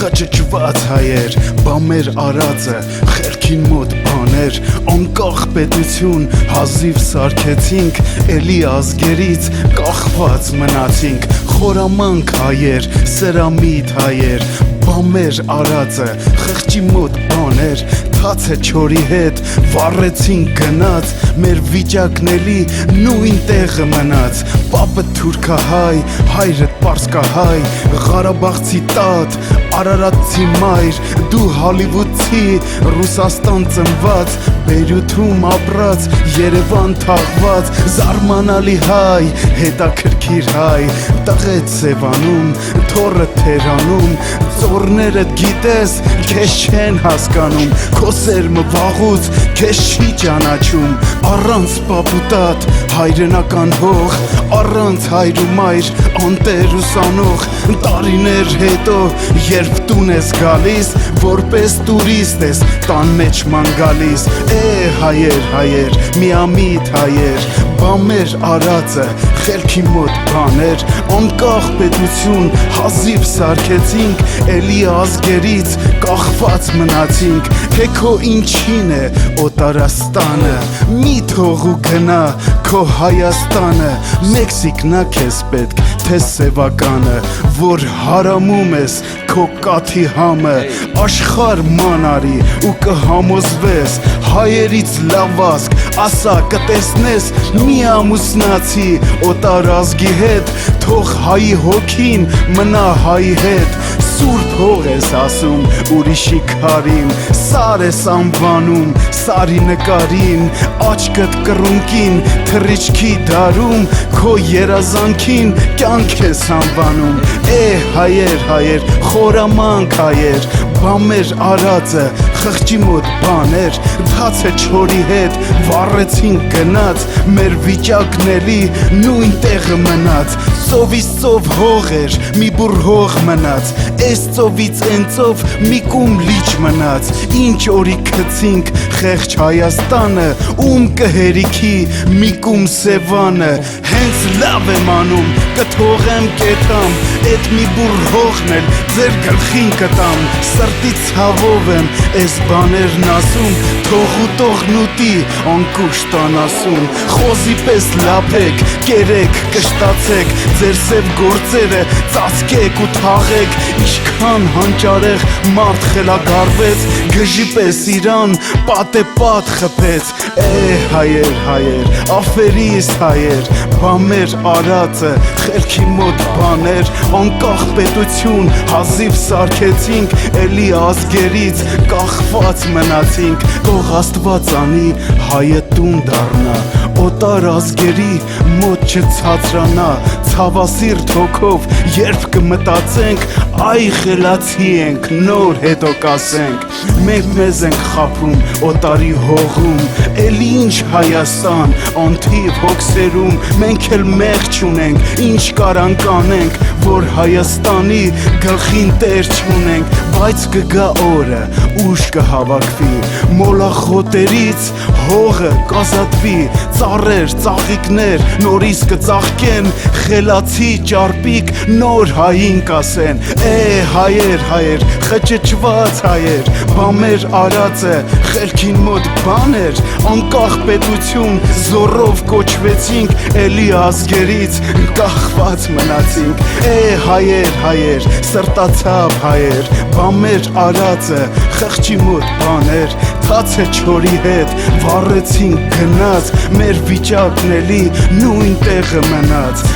խճճված հայեր, բա մեր արածը խելքին մոտ բաներ, անկախ պետություն հազիվ սարքեցինք, էլի ազգերից կախված մնացինք, խորամանկ հայեր, սրամիտ հայեր, բա մեր արածը խղճի մոտ բաներ, թաց է չորի հետ վառեցինք գնաց, մեր վիճակնելի նույն տեղը մնաց, պապը թուրքահայ, հայրդ պարսկահայ, Ղարաբաղցի տատ, Արարատցի մայր, դու հոլիվուդցի, Ռուսաստան ծնված, Բեյրութում ապրած, Երևան թաղված, զարմանալի հայ, հետաքրքիր հայ, տղետ Սևանում, թոռը Թերանում, ծորներդ գիտես, քեզ չեն հասկանում, քո սերմը վաղուց քեզ չի ճանաչում, առանց պապուտատ, հայրենական հող, առանց հայր ու մայր, անտեր ուսանող, տարիներ հետո, երբ տուն ես գալիս, որպես տուրիստ ես, տան մեջ ման գալիս, հայեր, միամիտ հայեր, բա մեր արածը խելքի մոտ բաներ, անկախ պետություն հազիվ սարքեցինք, էլի ազգերից կախված մնացինք, քո ինչին է օտարաստանը, մի թող ու գնա քո Հայաստանը, Մեքսիկնա քեզ պետք, թե սևականը, որ հարամում ես քո կաթի համը, աշխարհ մանարի ու կհամոզվես, հայերից լավազգ, ասա կտեսնես, մի ամուսնացի օտար ազգի հետ, թող հայի հոգին մնա հայի հետ, սուրբ հող ես ասում ուրիշի քարին, սար ես անվանում սարի նկարին, աչքդ կռունկին թռիչքի դարում, քո երազանքին կյանք ես անվանում, հայեր, խորամանկ հայեր, բա մեր արածը խղճի մոտ բաներ, թաց է չորի հետ վառեցինք գնաց, մեր վիճակնելի նույն տեղը մնաց, ծովից ծով հող էր, մի բուռ հող մնաց, էս ծովից են ծով մի կում լիճ մնաց, ինչ օրի քցինք խեղճ Հայաստանը, ում կհերիքի մի կում Սևանը, հենց լավ եմ անում, կթողեմ կետամ, էդ մի բուռ հողն էլ ձեր գլխին կտամ, սրտից ցավով եմ էս բաներն ասում, թող ու տողնուտի անկուշտ անասում, խոզի պես լափեք, կերեք, կշտացեք, ձեր սև գործերը ծածկեք ու թաղեք, ինչքան հանճարեղ մարդ խելագարվեց, գժի պես իրան պատե պատ խփեց, հայեր, աֆերիս հայեր, բա մեր արածը խելքի մոտ բաներ, անկախ պետություն հազիվ սարքեցինք, էլի ազգերից կախված մնացինք, թող Աստված անի հայը տուն դառնա, օտար ազգերի մոտ չցածրանա, ցավասիրտ հոգով երբ կմտածենք, այ խելացի ենք, նոր հետո կասենք, մենք մեզ ենք խաբում օտարի հողում, էլի ինչ Հայաստան, անթիվ հոգսերում, մենք էլ մեղ չունենք, ինչ կարանք անենք, որ Հայաստանի գլխին տեր չունենք, բայց կգա օրը, ուժ կհավաքվի, մոլախոտերից հողը կազատվի, ծառեր, ծաղիկներ, նորից կծաղկեն, խելացի ճարպիկ, նոր հային կասեն, հայեր, խճճված հայեր, բա մեր արածը խելքին մոտ բաներ, անկախ պետություն զորով կոչվեցինք, էլի ազգերից կախված մնացինք, հայեր, սրտացավ հայեր, բա մեր արածը խղճի մոտ բաներ, թաց է չորի հետ վառեցինք գնաց, մեր վիճակնելի նույն տեղը մնաց,